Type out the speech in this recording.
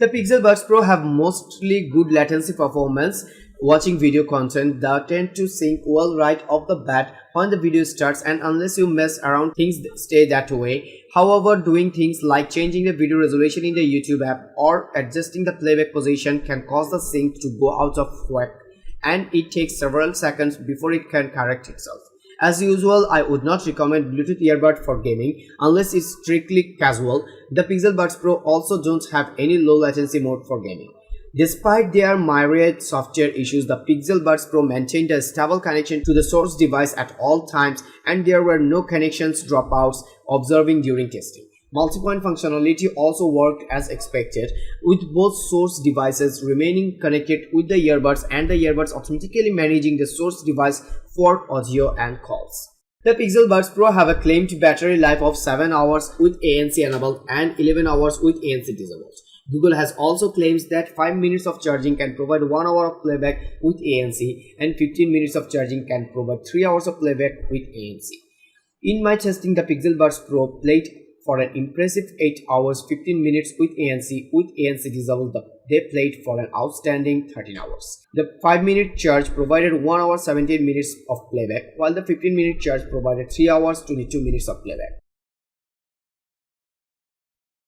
The Pixel Buds Pro have mostly good latency performance. Watching video content, they tend to sync well right off the bat when the video starts, and unless you mess around, things stay that way. However, doing things like changing the video resolution in the YouTube app or adjusting the playback position can cause the sync to go out of whack, and it takes several seconds before it can correct itself. As usual, I would not recommend Bluetooth earbud for gaming unless it's strictly casual. The Pixel Buds Pro also don't have any low latency mode for gaming. Despite their myriad software issues, the Pixel Buds Pro maintained a stable connection to the source device at all times, and there were no connections dropouts observing during testing. Multi-point functionality also worked as expected, with both source devices remaining connected with the earbuds and the earbuds automatically managing the source device for audio and calls. The Pixel Buds Pro have a claimed battery life of 7 hours with ANC enabled and 11 hours with ANC disabled. Google has also claims that 5 minutes of charging can provide 1 hour of playback with ANC, and 15 minutes of charging can provide 3 hours of playback with ANC. In my testing, the Pixel Buds Pro played for an impressive 8 hours 15 minutes with ANC disabled. They played for an outstanding 13 hours. The 5-minute charge provided 1 hour 17 minutes of playback, while the 15-minute charge provided 3 hours 22 minutes of playback.